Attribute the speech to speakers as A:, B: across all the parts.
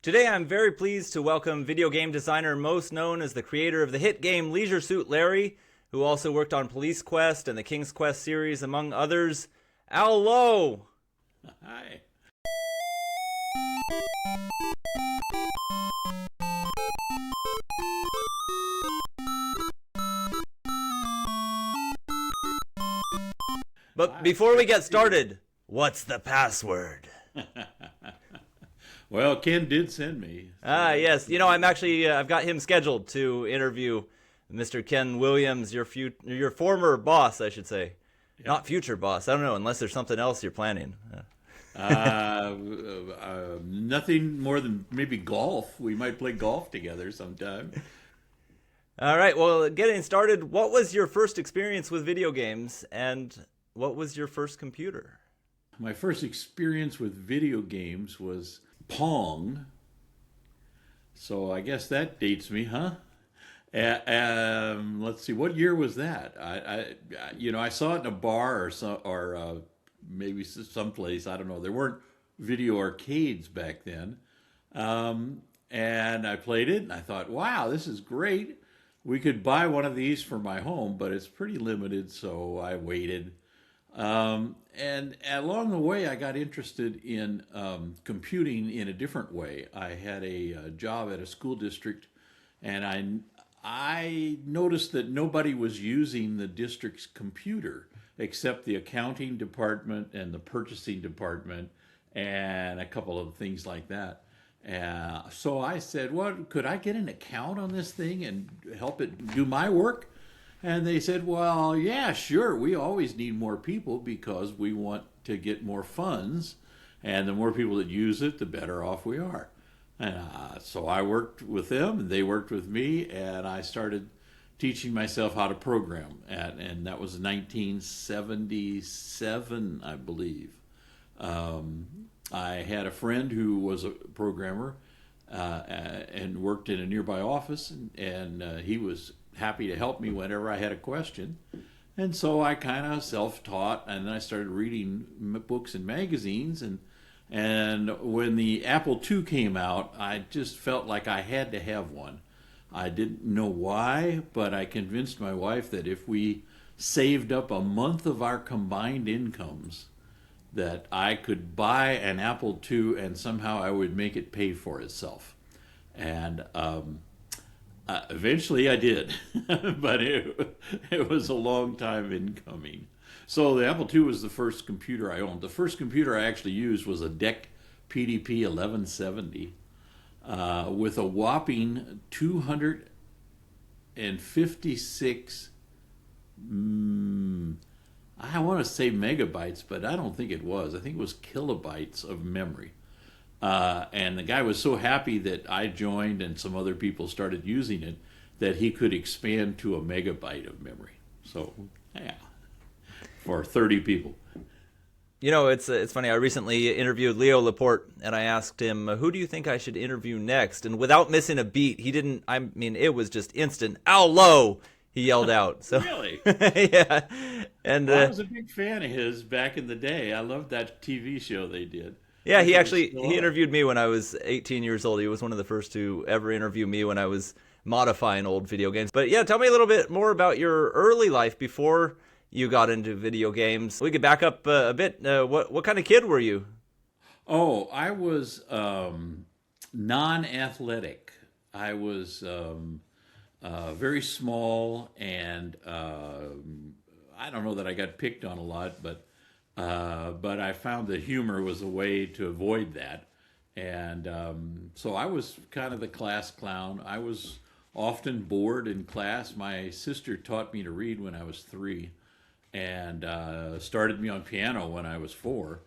A: Today I'm very pleased to welcome video game designer most known as the creator of the hit game Leisure Suit Larry, who also worked on Police Quest and the King's Quest series, among others, Lowe.
B: Hi.
A: But before we get started, what's the password?
B: Well, Ken did send me.
A: Yes. You know, I've got him scheduled to interview Mr. Ken Williams, your former boss, I should say. Yeah. Not future boss. I don't know, unless there's something else you're planning.
B: Nothing more than maybe golf. We might play golf together sometime.
A: All right. Well, getting started, what was your first experience with video games, and what was your first computer?
B: My first experience with video games was Pong. So I guess that dates me, huh? Let's see, what year was that? I saw it in a bar or maybe someplace. I don't know. There weren't video arcades back then, and I played it, and I thought, wow, this is great. We could buy one of these for my home, but it's pretty limited, so I waited. And along the way, I got interested in computing in a different way. I had a job at a school district, and I noticed that nobody was using the district's computer except the accounting department and the purchasing department and a couple of things like that. So I said, well, could I get an account on this thing and help it do my work? And they said, well, yeah, sure. We always need more people because we want to get more funds. And the more people that use it, the better off we are. And so I worked with them, and they worked with me, and I started teaching myself how to program. And that was 1977, I believe. I had a friend who was a programmer and worked in a nearby office, and he was happy to help me whenever I had a question. And so I kind of self-taught, and then I started reading books and magazines. And when the Apple II came out, I just felt like I had to have one. I didn't know why, but I convinced my wife that if we saved up a month of our combined incomes, that I could buy an Apple II and somehow I would make it pay for itself. And eventually I did, but it was a long time in coming. So the Apple II was the first computer I owned. The first computer I actually used was a DEC PDP 1170 with a whopping 256, I want to say megabytes, but I don't think it was. I think it was kilobytes of memory. And the guy was so happy that I joined and some other people started using it that he could expand to a megabyte of memory. So, yeah, for 30 people.
A: You know, it's funny. I recently interviewed Leo Laporte, and I asked him, who do you think I should interview next? And without missing a beat, he didn't, I mean, it was just instant, Lowe, he yelled out. So
B: Really?
A: yeah. And
B: well, I was a big fan of his back in the day. I loved that TV show they did.
A: Yeah, he interviewed me when I was 18 years old. He was one of the first to ever interview me when I was modifying old video games. But yeah, tell me a little bit more about your early life before you got into video games. We could back up a bit. What kind of kid were you?
B: Oh, I was non-athletic. I was very small, and I don't know that I got picked on a lot, but I found that humor was a way to avoid that. And so I was kind of the class clown. I was often bored in class. My sister taught me to read when I was 3 and started me on piano when I was 4.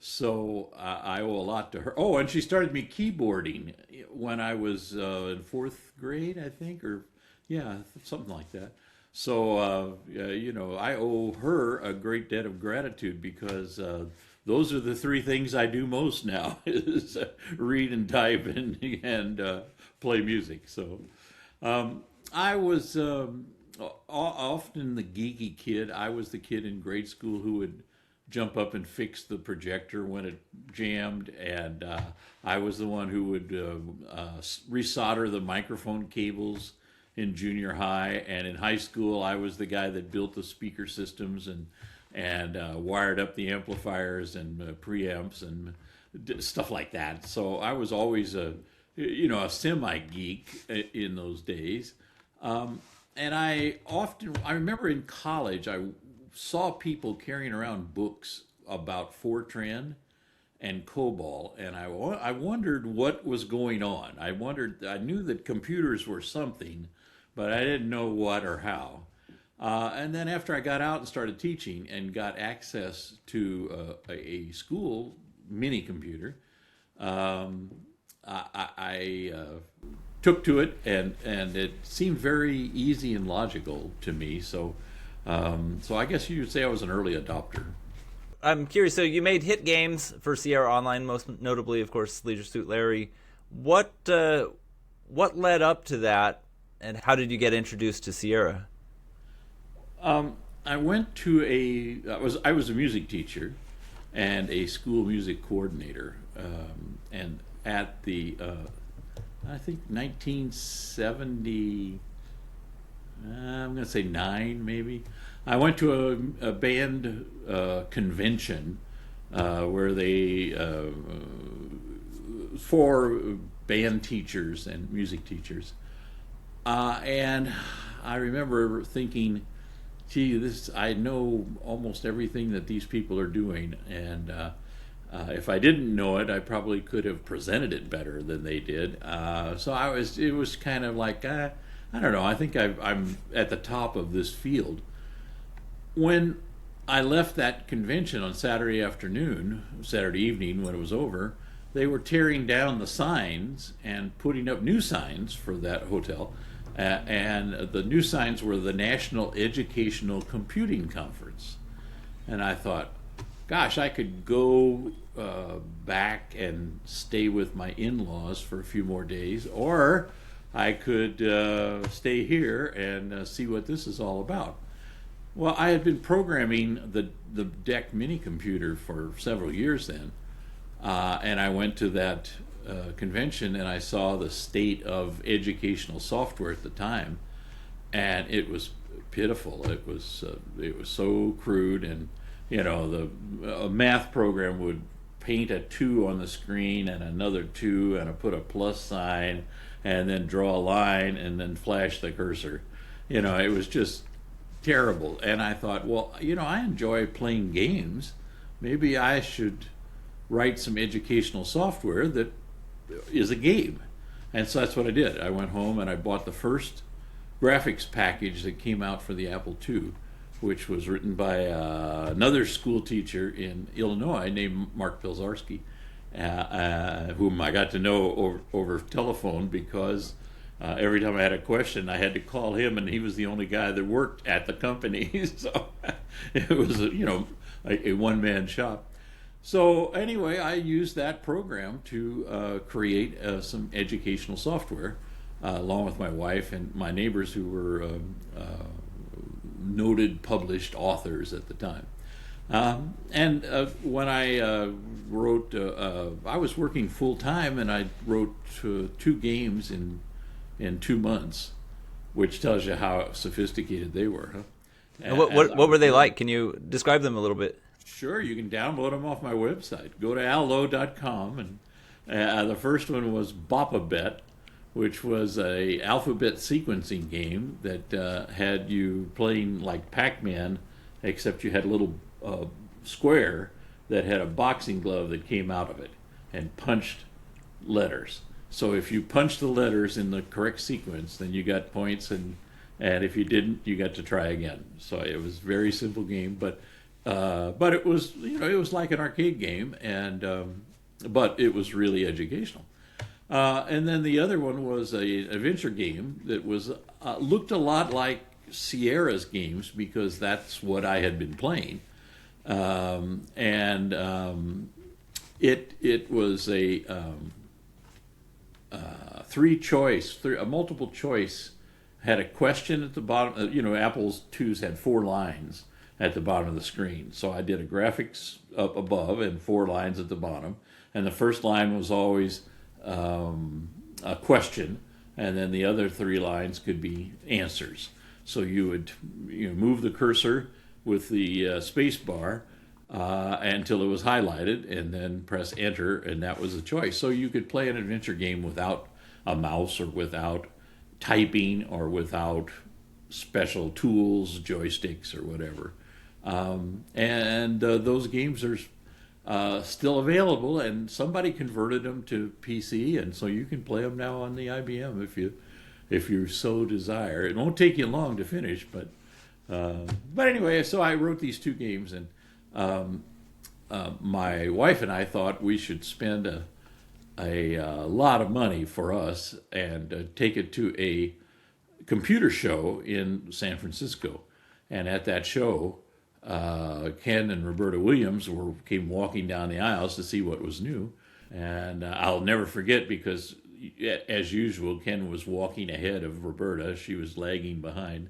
B: So I owe a lot to her. Oh, and she started me keyboarding when I was in 4th grade, I think, or yeah, something like that. So, I owe her a great debt of gratitude because those are the 3 things I do most now is read and type and play music. So I was often the geeky kid. I was the kid in grade school who would jump up and fix the projector when it jammed, and I was the one who would resolder the microphone cables in junior high, and in high school I was the guy that built the speaker systems and wired up the amplifiers and preamps and stuff like that. So I was always a semi geek in those days. And I remember in college, I saw people carrying around books about Fortran and COBOL, and I wondered what was going on. I knew that computers were something, but I didn't know what or how. And then after I got out and started teaching and got access to a school mini computer, I took to it, and it seemed very easy and logical to me. So I guess you would say I was an early adopter.
A: I'm curious. So you made hit games for Sierra Online, most notably, of course, Leisure Suit Larry. What led up to that, and how did you get introduced to Sierra?
B: I went to I was a music teacher and a school music coordinator, and at the I think 1970, I'm going to say 9 maybe, I went to a band convention where they for band teachers and music teachers, and I remember thinking, gee, I know almost everything that these people are doing, and if I didn't know it, I probably could have presented it better than they did. So it was kind of like, I don't know, I think I'm at the top of this field. When I left that convention on Saturday evening when it was over, they were tearing down the signs and putting up new signs for that hotel. And the new signs were the National Educational Computing Conference. And I thought, gosh, I could go back and stay with my in-laws for a few more days, or I could stay here and see what this is all about. Well, I had been programming the DEC mini computer for several years then, and I went to that convention and I saw the state of educational software at the time, and it was pitiful. It was so crude, and a math program would paint a 2 on the screen and another 2 and put a plus sign and then draw a line and then flash the cursor. It was just terrible. And I thought, well, I enjoy playing games. Maybe I should write some educational software that is a game. And so that's what I did. I went home and I bought the first graphics package that came out for the Apple II, which was written by another school teacher in Illinois named Mark Pilzarski, whom I got to know over telephone because every time I had a question, I had to call him, and he was the only guy that worked at the company. So it was, a one-man shop. So anyway, I used that program to create some educational software, along with my wife and my neighbors who were noted published authors at the time. And when I wrote, I was working full-time, and I wrote 2 games in 2 months, which tells you how sophisticated they were. Huh?
A: And what were they like? Can you describe them a little bit?
B: Sure, you can download them off my website. Go to allow.com, and the first one was Bop-A-Bet, which was a alphabet sequencing game that had you playing like Pac-Man, except you had a little square that had a boxing glove that came out of it and punched letters. So if you punched the letters in the correct sequence, then you got points, and if you didn't, you got to try again. So it was a very simple game, but it was it was like an arcade game, and but it was really educational. And then the other one was an adventure game that was looked a lot like Sierra's games because that's what I had been playing, and it was a a multiple choice, had a question at the bottom. Apple's twos had 4 lines, at the bottom of the screen. So I did a graphics up above and 4 lines at the bottom. And the first line was always a question, and then the other 3 lines could be answers. So you would move the cursor with the space bar until it was highlighted, and then press enter, and that was the choice. So you could play an adventure game without a mouse, or without typing, or without special tools, joysticks, or whatever. Those games are still available, and somebody converted them to PC, and so you can play them now on the IBM if you so desire. It won't take you long to finish, but anyway, so I wrote these 2 games, and my wife and I thought we should spend a lot of money for us and take it to a computer show in San Francisco. And at that show, Ken and Roberta Williams came walking down the aisles to see what was new. And I'll never forget, because as usual, Ken was walking ahead of Roberta. She was lagging behind.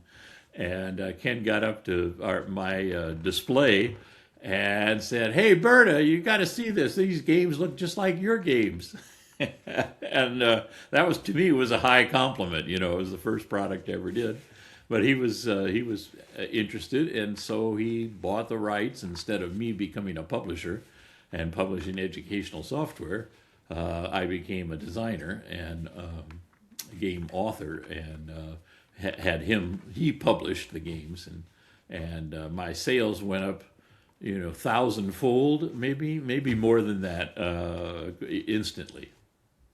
B: And Ken got up to my display and said, "Hey, Berta, you got to see this. These games look just like your games." And that was, to me, was a high compliment. It was the first product I ever did. But he was interested, and so he bought the rights. Instead of me becoming a publisher and publishing educational software, I became a designer and a game author, and he published the games, and my sales went up, 1,000-fold, maybe more than that, instantly.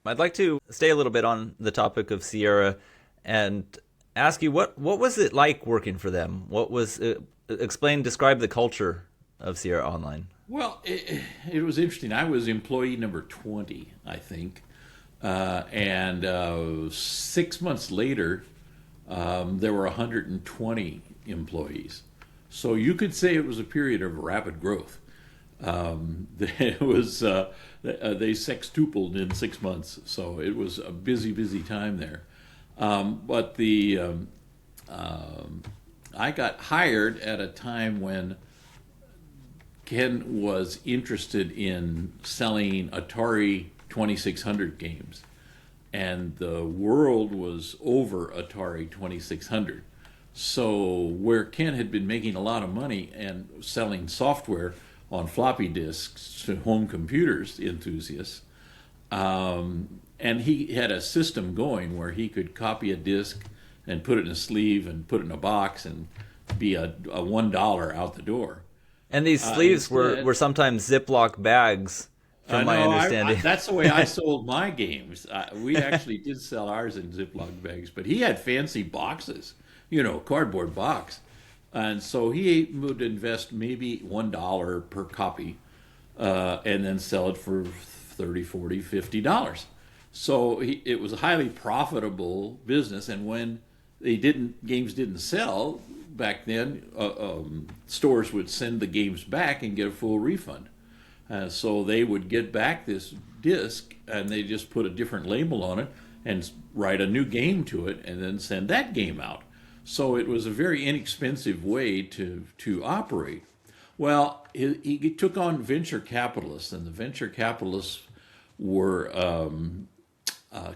A: I'd like to stay a little bit on the topic of Sierra and ask you, what was it like working for them? Describe the culture of Sierra Online.
B: Well, it was interesting. I was employee number 20, I think, and 6 months later, there were 120 employees. So you could say it was a period of rapid growth. It was they sextupled in 6 months, so it was a busy time there. But I got hired at a time when Ken was interested in selling Atari 2600 games, and the world was over Atari 2600. So where Ken had been making a lot of money and selling software on floppy disks to home computers enthusiasts, and he had a system going where he could copy a disk and put it in a sleeve and put it in a box and be a $1 out the door.
A: And these sleeves were sometimes Ziploc bags, from my understanding.
B: That's the way I sold my games. We actually did sell ours in Ziploc bags, but he had fancy boxes, cardboard box. And so he would invest maybe $1 per copy, and then sell it for $30, $40, $50. So it was a highly profitable business. And when games didn't sell back then, stores would send the games back and get a full refund. So they would get back this disc, and they just put a different label on it and write a new game to it, and then send that game out. So it was a very inexpensive way to operate. Well, he took on venture capitalists, and the venture capitalists were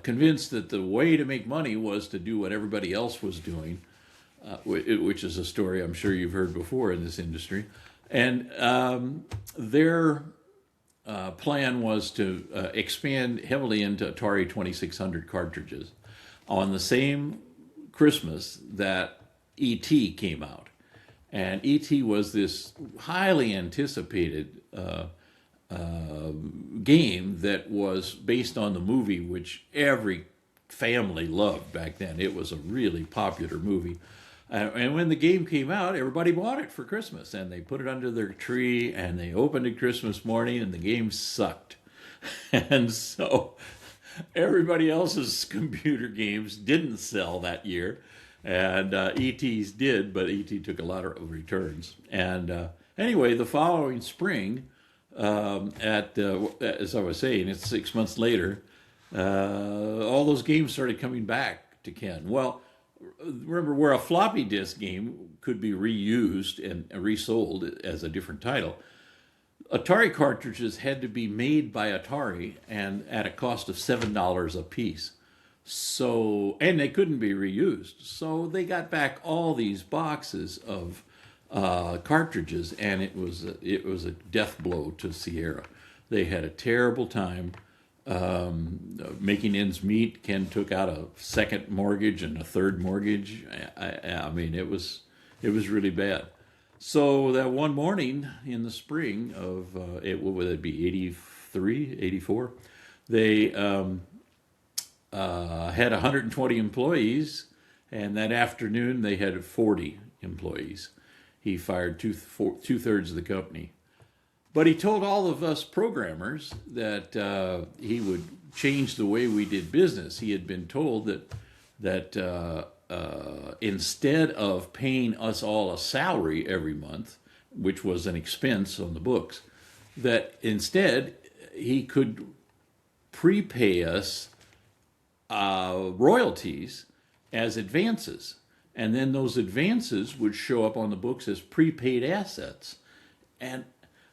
B: convinced that the way to make money was to do what everybody else was doing, which is a story I'm sure you've heard before in this industry. And their plan was to expand heavily into Atari 2600 cartridges on the same Christmas that E.T. came out. And E.T. was this highly anticipated game that was based on the movie, which every family loved back then. It was a really popular movie. And when the game came out, everybody bought it for Christmas, and they put it under their tree, and they opened it Christmas morning, and the game sucked. And so everybody else's computer games didn't sell that year, and E.T.'s did, but E.T. took a lot of returns. And anyway, the following spring, as I was saying, it's 6 months later, all those games started coming back to Ken. Well, remember, where a floppy disk game could be reused and resold as a different title, Atari cartridges had to be made by Atari and at a cost of $7 a piece. So, and they couldn't be reused. So they got back all these boxes of cartridges, and it was a death blow to Sierra. They had a terrible time making ends meet. Ken took out a second mortgage and a third mortgage. I mean, it was really bad. So that one morning in the spring of, what would it be, 83, 84, they had 120 employees, and that afternoon they had 40 employees. He fired two-thirds of the company. But he told all of us programmers that he would change the way we did business. He had been told that instead of paying us all a salary every month, which was an expense on the books, that instead he could prepay us royalties as advances. And then those advances would show up on the books as prepaid assets. And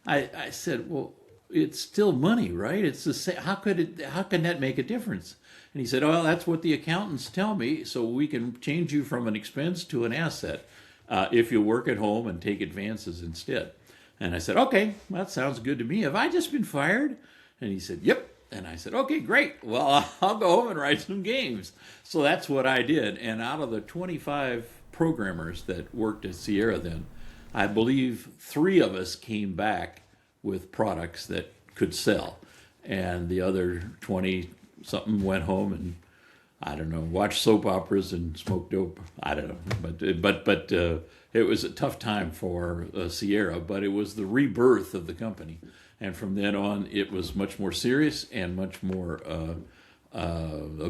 B: I said, well, it's still money, right? It's the same. How can that make a difference? And he said, well, that's what the accountants tell me, so we can change you from an expense to an asset if you work at home and take advances instead. And I said, okay, that sounds good to me. Have I just been fired? And he said, yep. And I said, okay, great. Well, I'll go home and write some games. So that's what I did. And out of the 25 programmers that worked at Sierra then, I believe 3 of us came back with products that could sell. And the other 20-something went home and, I don't know, watched soap operas and smoked dope. I don't know. But it was a tough time for Sierra, but it was the rebirth of the company. And from then on, it was much more serious and much more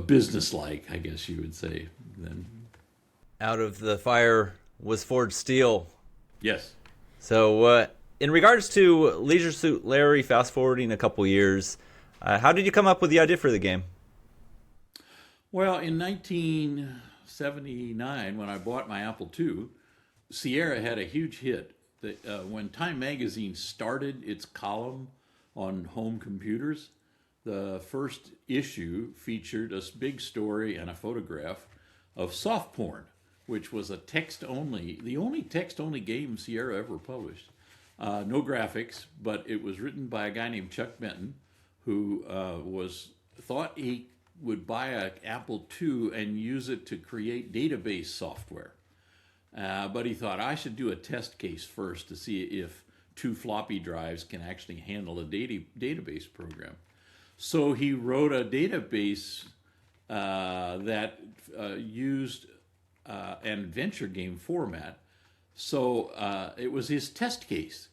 B: business-like, I guess you would say. Then,
A: out of the fire was forged steel.
B: Yes.
A: So, in regards to Leisure Suit Larry, fast forwarding a couple years, how did you come up with the idea for the game?
B: Well, in 1979, when I bought my Apple II, Sierra had a huge hit. When Time Magazine started its column on home computers, the first issue featured a big story and a photograph of soft porn, which was the only text-only game Sierra ever published. No graphics, but it was written by a guy named Chuck Benton, who thought he would buy an Apple II and use it to create database software. But he thought, I should do a test case first to see if 2 floppy drives can actually handle a database program. So he wrote a database that used an adventure game format. So it was his test case.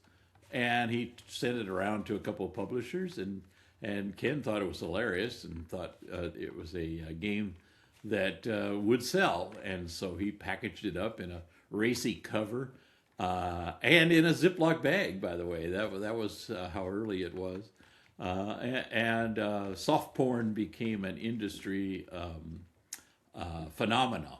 B: And he sent it around to a couple of publishers, and Ken thought it was hilarious and thought it was a game that would sell. And so he packaged it up in a racy cover and in a Ziploc bag, by the way. That was how early it was. And soft porn became an industry phenomenon.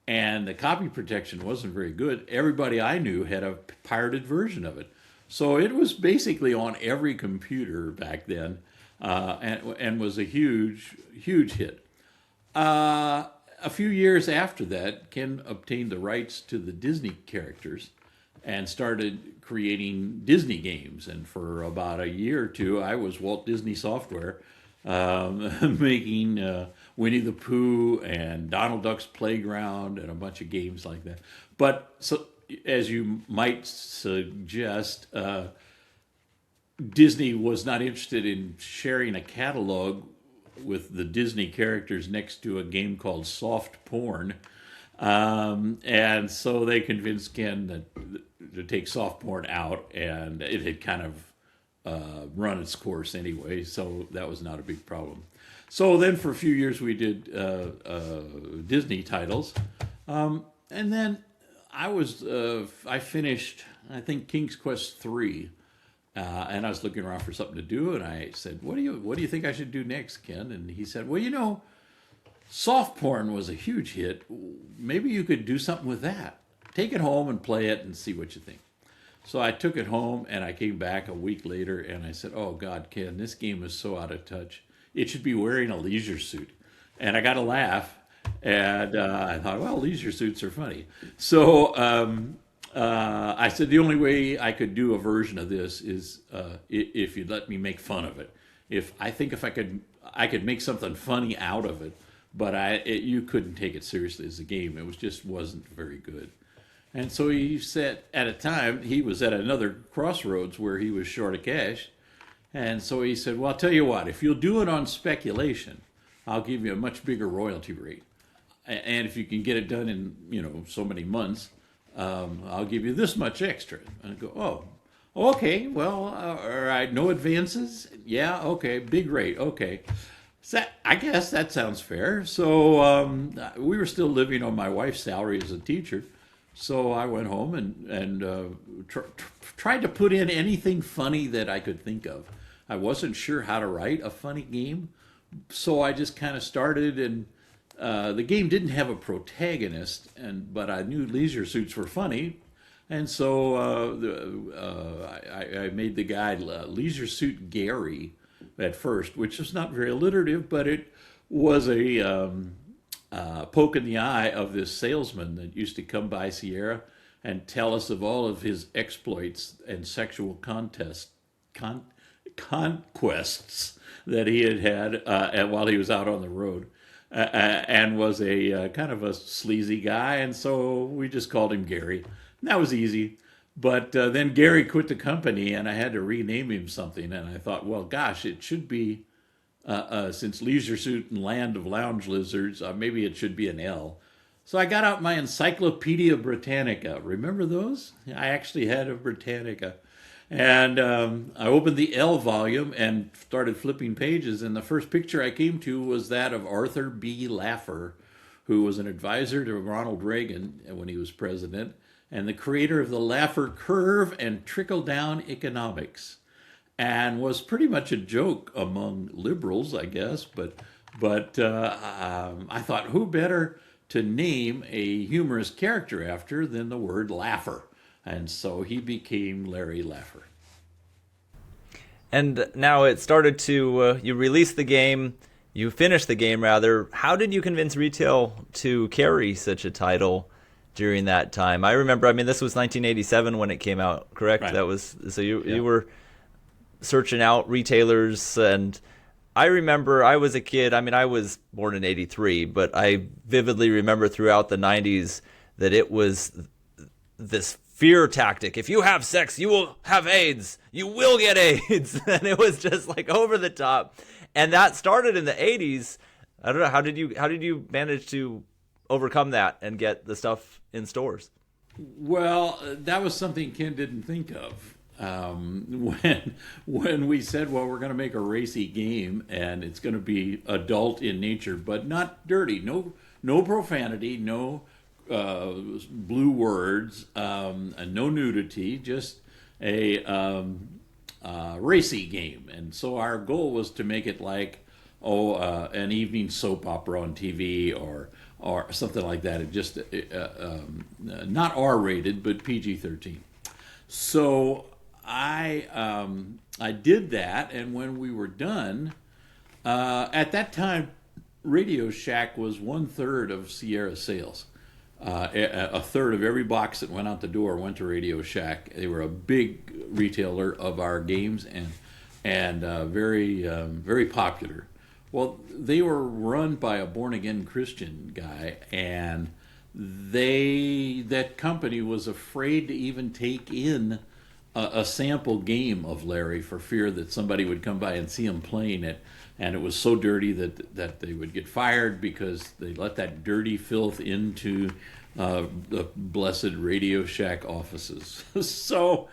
B: And the copy protection wasn't very good. Everybody I knew had a pirated version of it. So it was basically on every computer back then, and was a huge, huge hit. A few years after that, Ken obtained the rights to the Disney characters and started creating Disney games. And for about a year or two, I was Walt Disney Software, making Winnie the Pooh and Donald Duck's Playground and a bunch of games like that. But so, as you might suggest, Disney was not interested in sharing a catalog with the Disney characters next to a game called soft porn. And so they convinced Ken to take soft porn out, and it had kind of run its course anyway, so that was not a big problem. So then for a few years we did Disney titles. And then I finished, I think, King's Quest 3. And I was looking around for something to do, and I said, what do you think I should do next, Ken? And he said, well, Soft porn was a huge hit. Maybe you could do something with that. Take it home and play it and see what you think. So I took it home and I came back a week later and I said, oh God, Ken, this game is so out of touch. It should be wearing a leisure suit. And I got a laugh. And I thought, well, leisure suits are funny. So I said the only way I could do a version of this is if you'd let me make fun of it. If I could make something funny out of it, but you couldn't take it seriously as a game. It just wasn't very good. And so he said, at a time, he was at another crossroads where he was short of cash. And so he said, well, I'll tell you what, if you'll do it on speculation, I'll give you a much bigger royalty rate. And if you can get it done in, so many months, I'll give you this much extra. And I go, oh, okay, well, all right, no advances? Yeah, okay, big rate, okay. So I guess that sounds fair. So we were still living on my wife's salary as a teacher. So I went home and tried to put in anything funny that I could think of. I wasn't sure how to write a funny game, so I just kind of started, and the game didn't have a protagonist, but I knew leisure suits were funny, and so I made the guy Leisure Suit Gary at first, which was not very alliterative, but it was a poke in the eye of this salesman that used to come by Sierra and tell us of all of his exploits and sexual conquests that he had while he was out on the road, and was a kind of a sleazy guy, and so we just called him Gary. And that was easy. But then Gary quit the company, and I had to rename him something, and I thought, well, gosh, it should be, since Leisure Suit and Land of Lounge Lizards, maybe it should be an L. So I got out my Encyclopedia Britannica. Remember those? I actually had a Britannica. And I opened the L volume and started flipping pages, and the first picture I came to was that of Arthur B. Laffer, who was an advisor to Ronald Reagan when he was president, and the creator of the Laffer curve and trickle-down economics, and was pretty much a joke among liberals, I guess. But I thought, who better to name a humorous character after than the word Laffer? And so he became Larry Laffer.
A: And now it started to, you released the game, you finished the game rather. How did you convince retail to carry such a title during that time? I remember, this was 1987 when it came out, correct?
B: Right.
A: That was, so you were searching out retailers, and I remember I was a kid. I was born in 83, but I vividly remember throughout the 90s that it was this fear tactic. If you have sex, you will have AIDS. You will get AIDS. And it was just like over the top. And that started in the 80s. I don't know, how did you manage to overcome that and get the stuff in stores?
B: Well, that was something Ken didn't think of. When we said, well, we're going to make a racy game and it's going to be adult in nature, but not dirty. No profanity, no blue words, and no nudity, just a racy game. And so our goal was to make it like an evening soap opera on TV or something like that. It just not R-rated, but PG-13. So I did that, and when we were done, at that time, Radio Shack was 1/3 of Sierra sales. A third of every box that went out the door went to Radio Shack. They were a big retailer of our games and very very popular. Well, they were run by a born-again Christian guy, and that company was afraid to even take in a sample game of Larry for fear that somebody would come by and see him playing it, and it was so dirty that they would get fired because they let that dirty filth into the blessed Radio Shack offices. So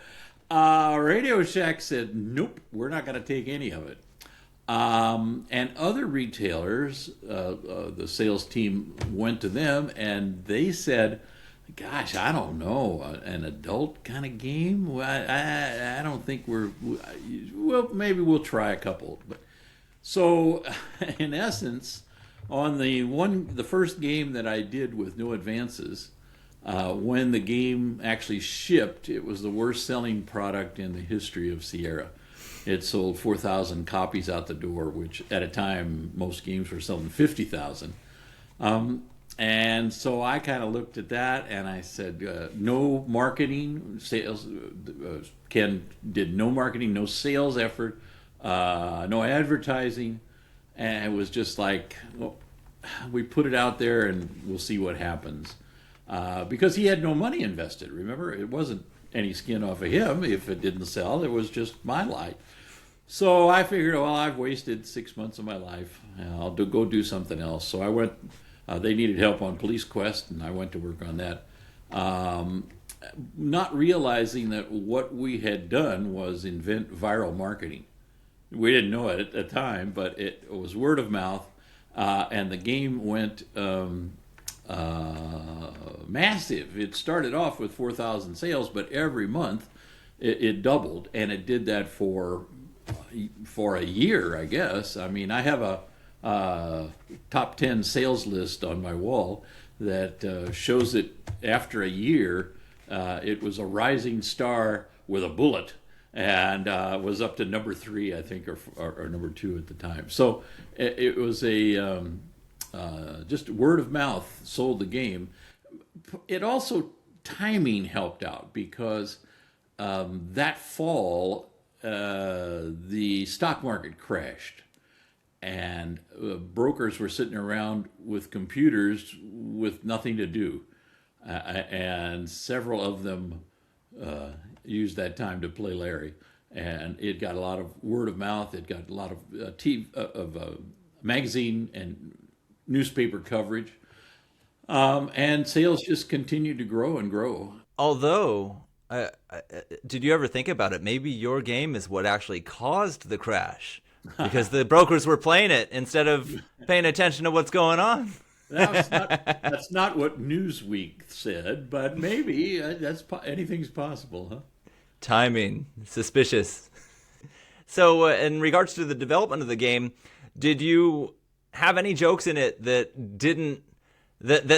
B: Radio Shack said, nope, we're not going to take any of it. And other retailers, the sales team went to them and they said, gosh, I don't know, an adult kind of game? I don't think well, maybe we'll try a couple. But so, in essence, On the first game that I did with no advances, when the game actually shipped, it was the worst selling product in the history of Sierra. It sold 4,000 copies out the door, which at a time most games were selling 50,000. And so I kind of looked at that and I said, no marketing, sales. Ken did no marketing, no sales effort, no advertising. And it was just like, well, we put it out there and we'll see what happens. Because he had no money invested. Remember, it wasn't any skin off of him if it didn't sell. It was just my life. So I figured, well, I've wasted 6 months of my life. I'll go do something else. So I went. They needed help on Police Quest, and I went to work on that. Not realizing that what we had done was invent viral marketing. We didn't know it at the time, but it was word of mouth, and the game went massive. It started off with 4,000 sales, but every month it doubled, and it did that for a year, I guess. I mean, I have a top 10 sales list on my wall that shows that after a year, it was a rising star with a bullet, and was up to number 3, I think, or number 2 at the time. So it was a just word of mouth sold the game. It also, timing helped out because that fall the stock market crashed. And brokers were sitting around with computers with nothing to do. And several of them used that time to play Larry. And it got a lot of word of mouth. It got a lot of magazine and newspaper coverage. And sales just continued to grow and grow.
A: Although, did you ever think about it? Maybe your game is what actually caused the crash. Because the brokers were playing it instead of paying attention to what's going on.
B: That's not what Newsweek said, but maybe anything's possible, huh?
A: Timing, suspicious. So, in regards to the development of the game, did you have any jokes in it that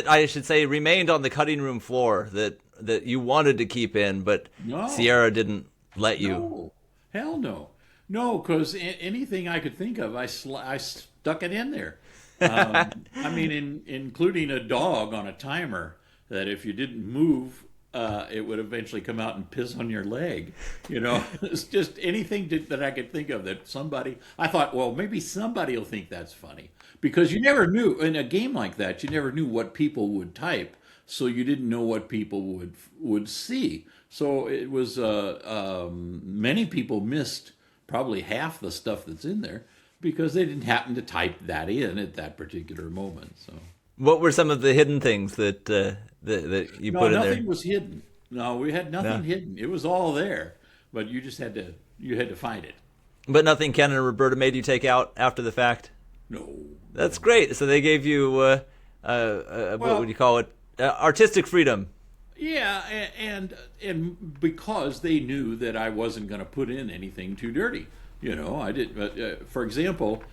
A: I should say remained on the cutting room floor that you wanted to keep in, but
B: No.
A: Sierra didn't let you?
B: No. Hell no. No, because anything I could think of, I stuck it in there. I mean, including a dog on a timer that if you didn't move, it would eventually come out and piss on your leg. You know, it's just anything that I could think of that somebody, I thought, well, maybe somebody will think that's funny. Because you never knew, in a game like that, you never knew what people would type, so you didn't know what people would see. So it was, many people missed probably half the stuff that's in there because they didn't happen to type that in at that particular moment. So,
A: what were some of the hidden things that you put in there?
B: No, nothing was hidden. No, we had nothing hidden. It was all there, but you just had to find it.
A: But nothing Ken and Roberta made you take out after the fact?
B: No.
A: That's great. So they gave you what would you call it? Artistic freedom.
B: Yeah, and because they knew that I wasn't going to put in anything too dirty, you know, I did. For example,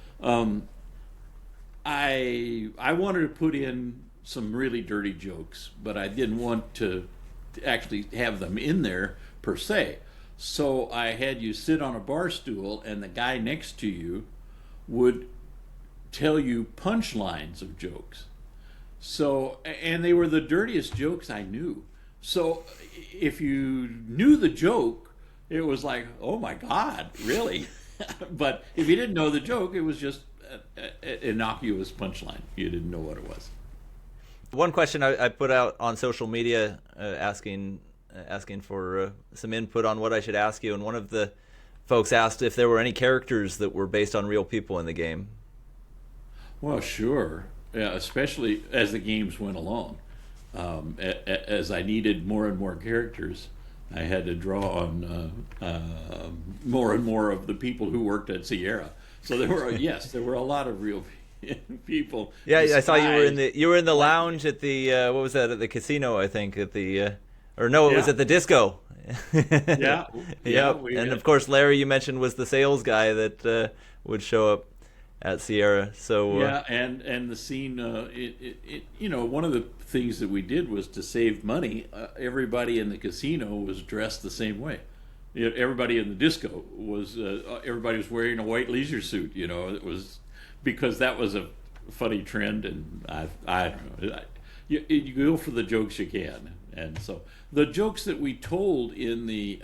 B: I wanted to put in some really dirty jokes, but I didn't want to actually have them in there per se. So I had you sit on a bar stool, and the guy next to you would tell you punchlines of jokes. So, and they were the dirtiest jokes I knew. So if you knew the joke, it was like, oh my God, really? But if you didn't know the joke, it was just an innocuous punchline. You didn't know what it was.
A: One question I put out on social media asking for some input on what I should ask you, and one of the folks asked if there were any characters that were based on real people in the game.
B: Well, sure. Yeah, especially as the games went along. As I needed more and more characters, I had to draw on more and more of the people who worked at Sierra. So there were a lot of real people.
A: Yeah, I saw you were in the lounge at the what was that, at the casino, I think, at the or no, it was at the disco.
B: Yeah.
A: Yep. And of course, Larry, you mentioned, was the sales guy that would show up. at Sierra. So
B: Yeah, and the scene, one of the things that we did was to save money. Everybody in the casino was dressed the same way. Everybody in the disco was everybody was wearing a white leisure suit. It was because that was a funny trend, and I don't know. You go for the jokes you can, and so the jokes that we told in the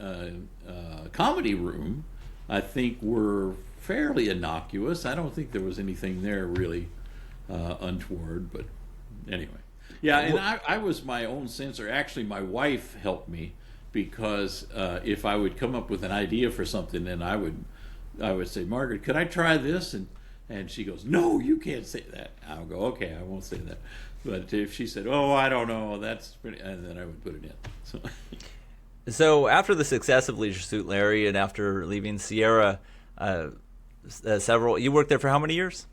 B: comedy room, I think, were fairly innocuous. I don't think there was anything there really untoward, but anyway. Yeah, and I was my own censor. Actually, my wife helped me because if I would come up with an idea for something, and I would say, Margaret, could I try this? And she goes, no, you can't say that. I'll go, okay, I won't say that. But if she said, oh, I don't know, that's pretty, and then I would put it in. So,
A: so after the success of Leisure Suit Larry and after leaving Sierra, you worked there for how many years?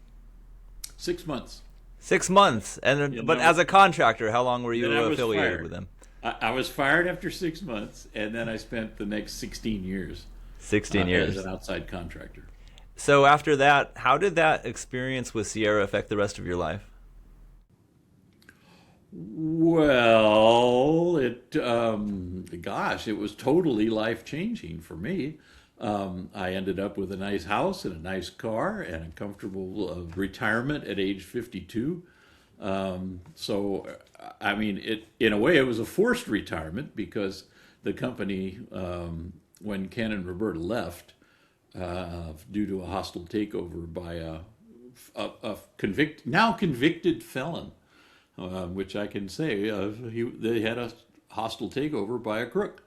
B: 6 months.
A: 6 months. And but as a contractor, how long were you affiliated with them?
B: I was fired after 6 months, and then I spent the next 16 years
A: 16 years
B: as an outside contractor.
A: So after that, how did that experience with Sierra affect the rest of your life?
B: Well, it was totally life changing for me. I ended up with a nice house and a nice car and a comfortable retirement at age 52. I mean, in a way, it was a forced retirement because the company, when Ken and Roberta left, due to a hostile takeover by a now convicted felon, which I can say they had a hostile takeover by a crook,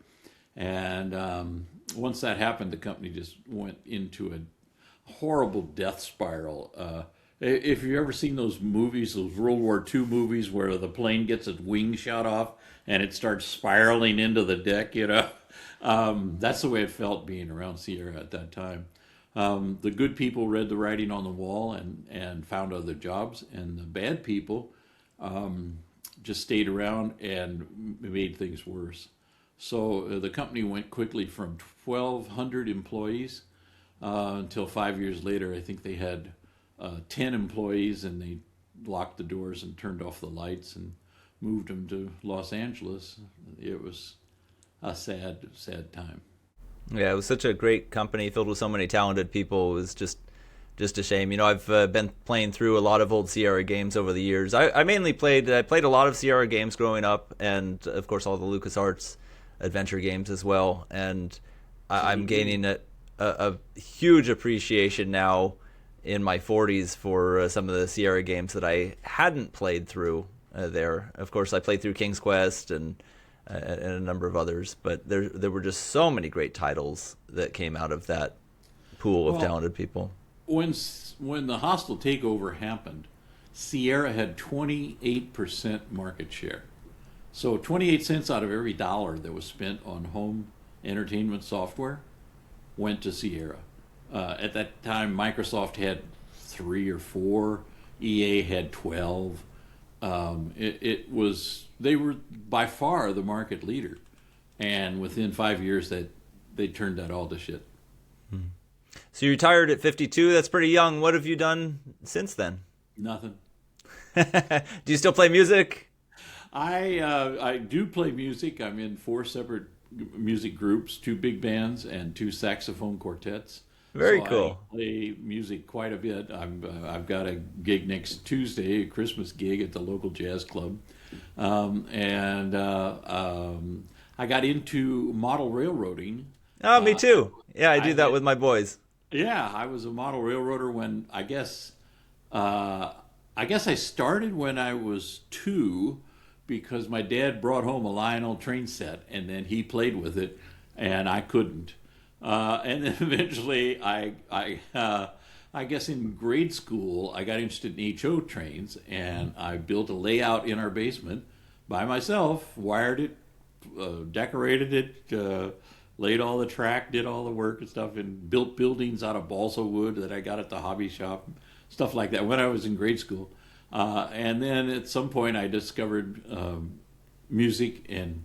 B: and once that happened, the company just went into a horrible death spiral. If you've ever seen those movies, those World War II movies where the plane gets its wing shot off and it starts spiraling into the deck, that's the way it felt being around Sierra at that time. The good people read the writing on the wall and found other jobs, and the bad people just stayed around and made things worse. So the company went quickly from 1,200 employees until 5 years later, I think they had 10 employees, and they locked the doors and turned off the lights and moved them to Los Angeles. It was a sad, sad time.
A: Yeah, it was such a great company filled with so many talented people. It was just a shame. I've been playing through a lot of old Sierra games over the years. I played a lot of Sierra games growing up, and of course all the LucasArts adventure games as well. And I'm gaining a huge appreciation now in my 40s for some of the Sierra games that I hadn't played through there. Of course, I played through King's Quest and a number of others, but there were just so many great titles that came out of that pool of talented people.
B: When the hostile takeover happened, Sierra had 28% market share. So 28 cents out of every dollar that was spent on home entertainment software went to Sierra. At that time, Microsoft had 3 or 4, EA had 12. They were by far the market leader, and within 5 years they turned that all to shit.
A: So you retired at 52. That's pretty young. What have you done since then?
B: Nothing.
A: Do you still play music?
B: I do play music. I'm in 4 separate music groups, 2 big bands and 2 saxophone quartets.
A: Very cool.
B: I play music quite a bit. I've got a gig next Tuesday, a Christmas gig at the local jazz club, and I got into model railroading.
A: Oh, me too. Yeah, I do that with my boys.
B: Yeah, I was a model railroader when I guess I started when I was 2, because my dad brought home a Lionel train set, and then he played with it, and I couldn't. And then eventually, I guess in grade school, I got interested in HO trains, and I built a layout in our basement by myself, wired it, decorated it, laid all the track, did all the work and stuff, and built buildings out of balsa wood that I got at the hobby shop, stuff like that when I was in grade school. And then at some point, I discovered music and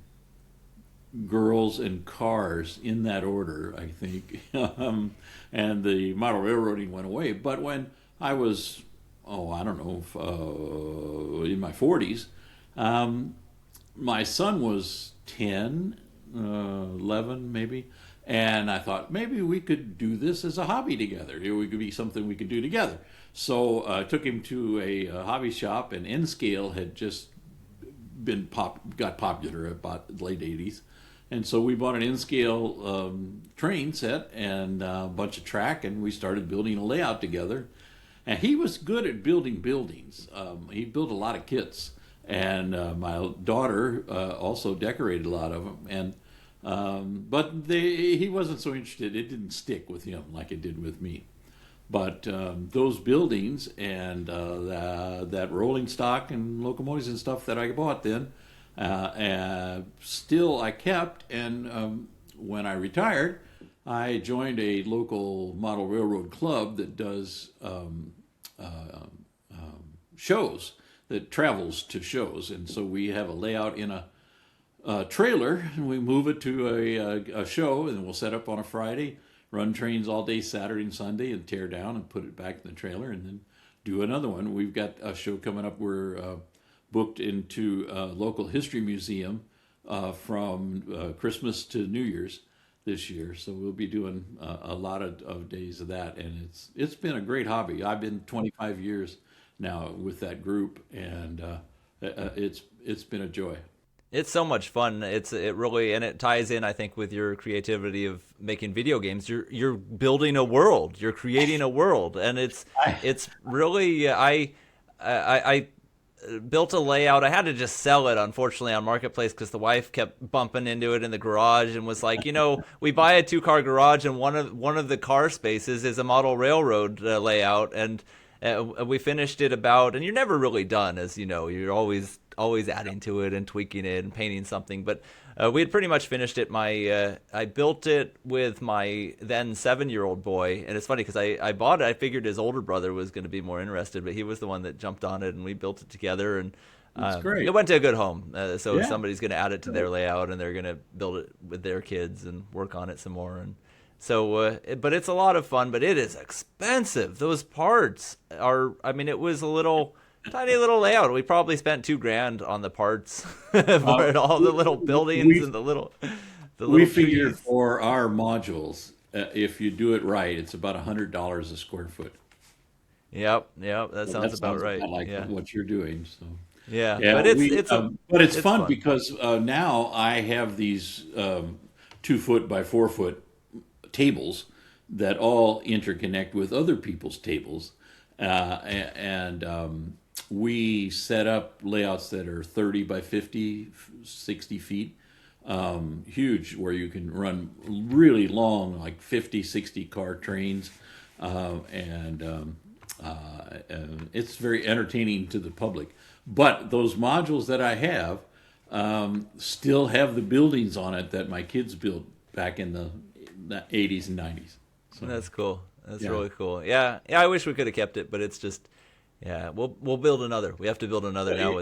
B: girls and cars in that order, I think. And the model railroading went away. But when I was, I don't know, in my 40s. Um, my son was 10, 11 maybe. And I thought maybe we could do this as a hobby together. It could be something we could do together. So I took him to a hobby shop, and N-Scale had just got popular about the late 80s. And so we bought an N-Scale train set and a bunch of track, and we started building a layout together. And he was good at building buildings. He built a lot of kits. And my daughter also decorated a lot of them. But he wasn't so interested. It didn't stick with him like it did with me. But those buildings and that rolling stock and locomotives and stuff that I bought then, still I kept. And when I retired, I joined a local model railroad club that does shows, that travels to shows. And so we have a layout in a trailer, and we move it to a show, and we'll set up on a Friday, run trains all day Saturday and Sunday, and tear down and put it back in the trailer, and then do another one. We've got a show coming up. We're booked into a local history museum from Christmas to New Year's this year, so we'll be doing a lot of days of that, and it's been a great hobby. I've been 25 years now with that group, and it's been a joy.
A: It's so much fun. It really, and it ties in, I think, with your creativity of making video games. You're building a world. You're creating a world, and it's really I built a layout. I had to just sell it, unfortunately, on Marketplace because the wife kept bumping into it in the garage and was like, we buy a 2-car garage, and one of the car spaces is a model railroad layout, and we finished it and you're never really done, as you know. You're always adding to it and tweaking it and painting something. But we had pretty much finished it. I built it with my then 7-year-old boy, and it's funny because I bought it. I figured his older brother was going to be more interested, but he was the one that jumped on it, and we built it together. And
B: That's great.
A: It went to a good home. So
B: Yeah.
A: somebody's going to add it to their layout, and they're going to build it with their kids and work on it some more. And so, but it's a lot of fun, but it is expensive. Those parts it was a tiny little layout. We probably spent $2,000 on the parts for it, all the little buildings and the little
B: we figured
A: trees.
B: for our modules, if you do it right, it's about $100 a square foot.
A: Yep, that
B: So
A: sounds about right.
B: Like
A: Yeah,
B: what you're doing. So
A: yeah,
B: yeah,
A: but it's
B: fun because now I have these 2-foot by 4-foot tables that all interconnect with other people's tables, and we set up layouts that are 30 by 50, 60 feet, huge, where you can run really long, like 50, 60 car trains, and it's very entertaining to the public. But those modules that I have still have the buildings on it that my kids built back in the 80s and 90s. So,
A: That's cool. That's
B: Yeah.
A: really cool. Yeah. I wish we could have kept it, but it's just, yeah. We'll build another. We have to build another now.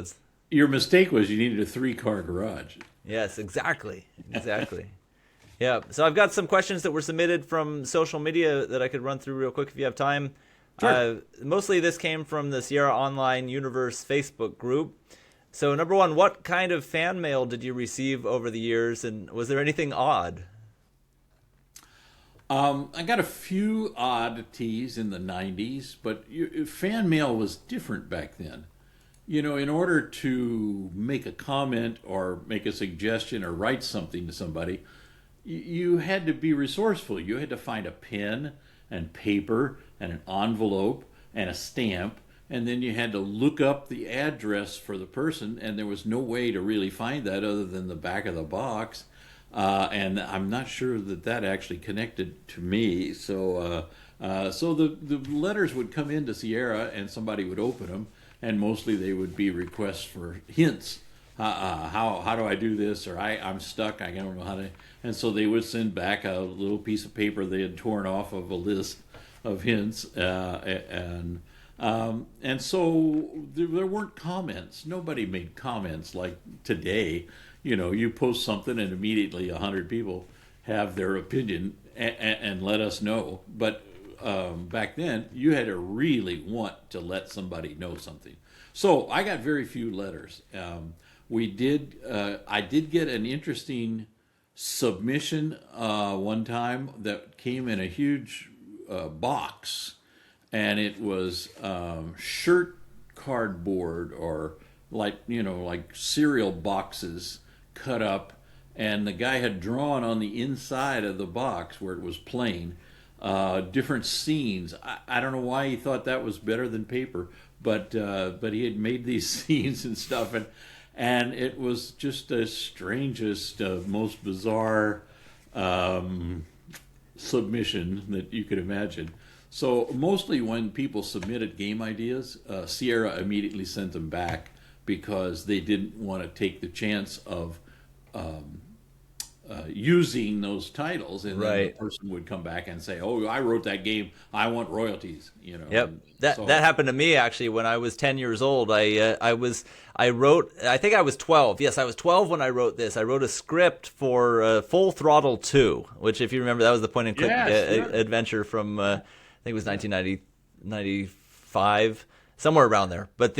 B: Your mistake was you needed a 3-car garage.
A: Yes, exactly. Yeah. So I've got some questions that were submitted from social media that I could run through real quick if you have time.
B: Sure.
A: Mostly this came from the Sierra Online Universe Facebook group. So number one, what kind of fan mail did you receive over the years, and was there anything odd?
B: I got a few oddities in the 90s, but fan mail was different back then. In order to make a comment or make a suggestion or write something to somebody, you had to be resourceful. You had to find a pen and paper and an envelope and a stamp, and then you had to look up the address for the person, and there was no way to really find that other than the back of the box. And I'm not sure that actually connected to me. So the letters would come into Sierra, and somebody would open them, and mostly they would be requests for hints. How do I do this? Or I'm stuck. I don't know how to. And so they would send back a little piece of paper they had torn off of a list of hints, and so there weren't comments. Nobody made comments like today. You post something and immediately 100 people have their opinion and let us know. But back then, you had to really want to let somebody know something. So I got very few letters. I did get an interesting submission one time that came in a huge box, and it was shirt cardboard, or like cereal boxes cut up, and the guy had drawn on the inside of the box where it was plain different scenes. I don't know why he thought that was better than paper, but he had made these scenes and stuff, and it was just the strangest, most bizarre submission that you could imagine. So mostly when people submitted game ideas, Sierra immediately sent them back because they didn't want to take the chance of using those titles, and then the person would come back and say, "Oh, I wrote that game. I want royalties."
A: Yep. That happened to me actually when I was 10 years old. I wrote. I think I was 12. Yes, I was 12 when I wrote this. I wrote a script for Full Throttle 2, which, if you remember, that was the point and click adventure from I think it was 1995, somewhere around there. But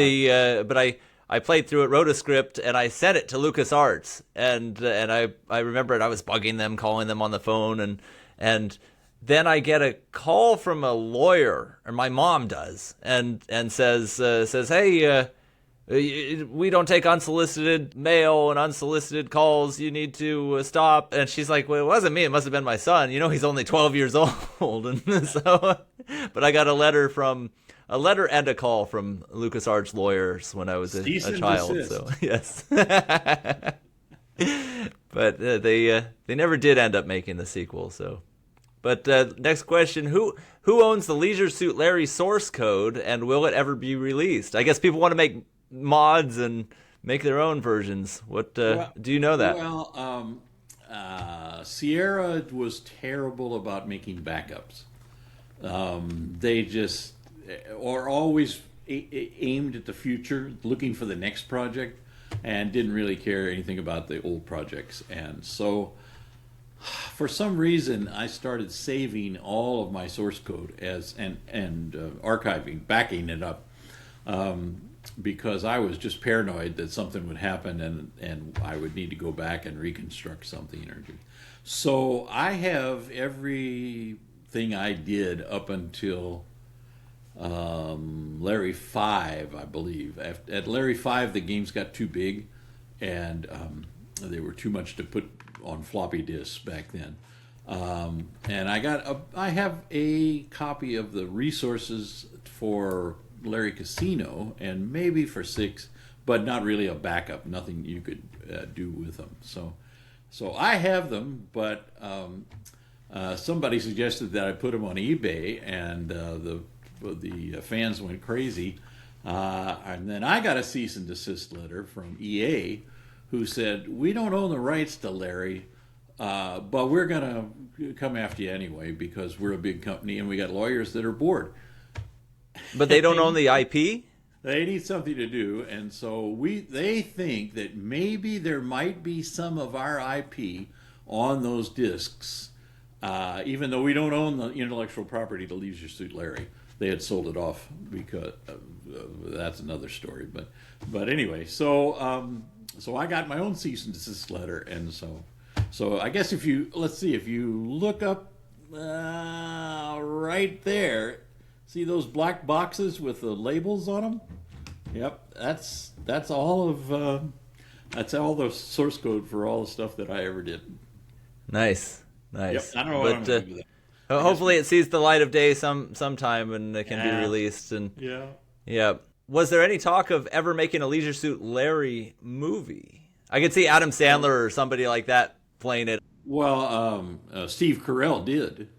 A: I played through it, wrote a script, and I sent it to LucasArts. And I remember it. I was bugging them, calling them on the phone, and then I get a call from a lawyer, or my mom does, and says, "Hey, we don't take unsolicited mail and unsolicited calls. You need to stop." And she's like, "Well, it wasn't me. It must have been my son. He's only 12 years old." And so, but I got a letter and a call from LucasArts lawyers when I was a child.
B: Desist.
A: So yes, but they never did end up making the sequel. So, but next question: Who owns the Leisure Suit Larry source code, and will it ever be released? I guess people want to make mods and make their own versions. What do you know that?
B: Well, Sierra was terrible about making backups. They just are always aimed at the future, looking for the next project, and didn't really care anything about the old projects. And so, for some reason, I started saving all of my source code and archiving, backing it up, because I was just paranoid that something would happen and I would need to go back and reconstruct something. So I have everything I did up until Larry 5, I believe. At Larry 5, the games got too big, and they were too much to put on floppy disks back then. And I have a copy of the resources for Larry Casino, and maybe for 6, but not really a backup. Nothing you could do with them. So I have them, but somebody suggested that I put them on eBay, and the fans went crazy. And then I got a cease and desist letter from EA, who said, "We don't own the rights to Larry, but we're going to come after you anyway because we're a big company and we got lawyers that are bored."
A: But they don't own the IP?
B: They need something to do, and so they think that maybe there might be some of our IP on those discs, even though we don't own the intellectual property to Leisure Suit Larry. They had sold it off because that's another story. But anyway, so I got my own cease and desist letter, and so I guess if you look up right there, see those black boxes with the labels on them? Yep, that's all the source code for all the stuff that I ever did.
A: Nice.
B: Yep, I don't know what I'm going to do with that.
A: Hopefully it sees the light of day sometime and it can be released. And yeah. Was there any talk of ever making a Leisure Suit Larry movie? I could see Adam Sandler or somebody like that playing it.
B: Well, Steve Carell did.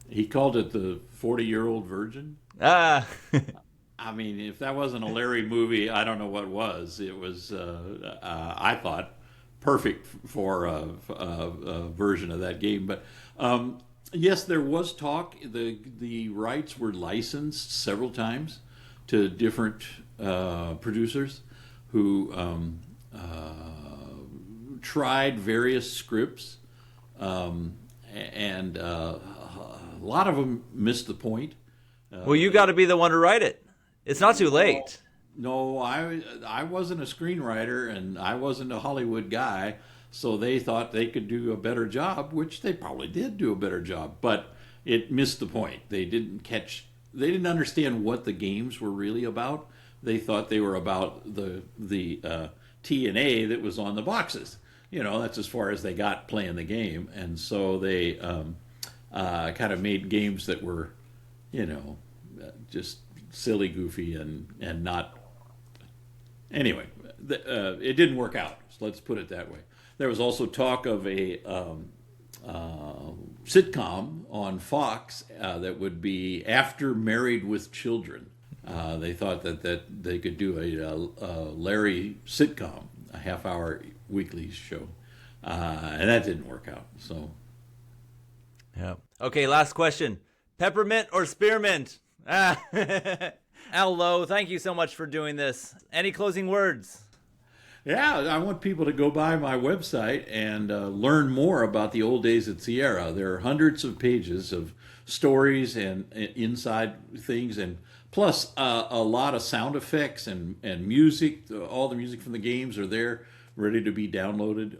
B: He called it the 40-Year-Old Virgin.
A: I
B: mean, if that wasn't a Larry movie, I don't know what was. It was, I thought, perfect for a version of that game. But yes, there was talk. The rights were licensed several times to different producers who tried various scripts, and A lot of them missed the point.
A: Well, you got to be the one to write it. It's not too late.
B: No, I wasn't a screenwriter and I wasn't a Hollywood guy, so they thought they could do a better job, which they probably did do a better job, but it missed the point. They didn't understand what the games were really about. They thought they were about the TNA that was on the boxes. You know, that's as far as they got playing the game, and so they kind of made games that were, you know, just silly, goofy, and not. Anyway, it didn't work out. So let's put it that way. There was also talk of a sitcom on Fox that would be After Married with Children. They thought that they could do a Larry sitcom, a half-hour weekly show, and that didn't work out. So,
A: yeah. Okay, last question: peppermint or spearmint? Al Lowe, thank you so much for doing this. Any closing words?
B: Yeah, I want people to go by my website and learn more about the old days at Sierra. There are hundreds of pages of stories and inside things, and plus a lot of sound effects and music. All the music from the games are there, ready to be downloaded.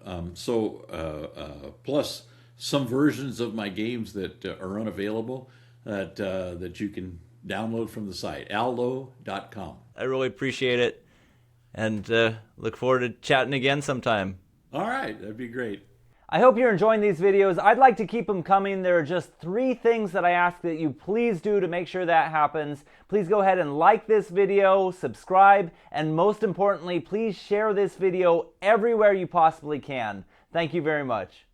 B: Plus some versions of my games that are unavailable that you can download from the site, allowe.com.
A: I really appreciate it, and look forward to chatting again sometime.
B: All right, that'd be great.
A: I hope you're enjoying these videos. I'd like to keep them coming. There are just 3 things that I ask that you please do to make sure that happens. Please go ahead and like this video, subscribe, and most importantly, please share this video everywhere you possibly can. Thank you very much.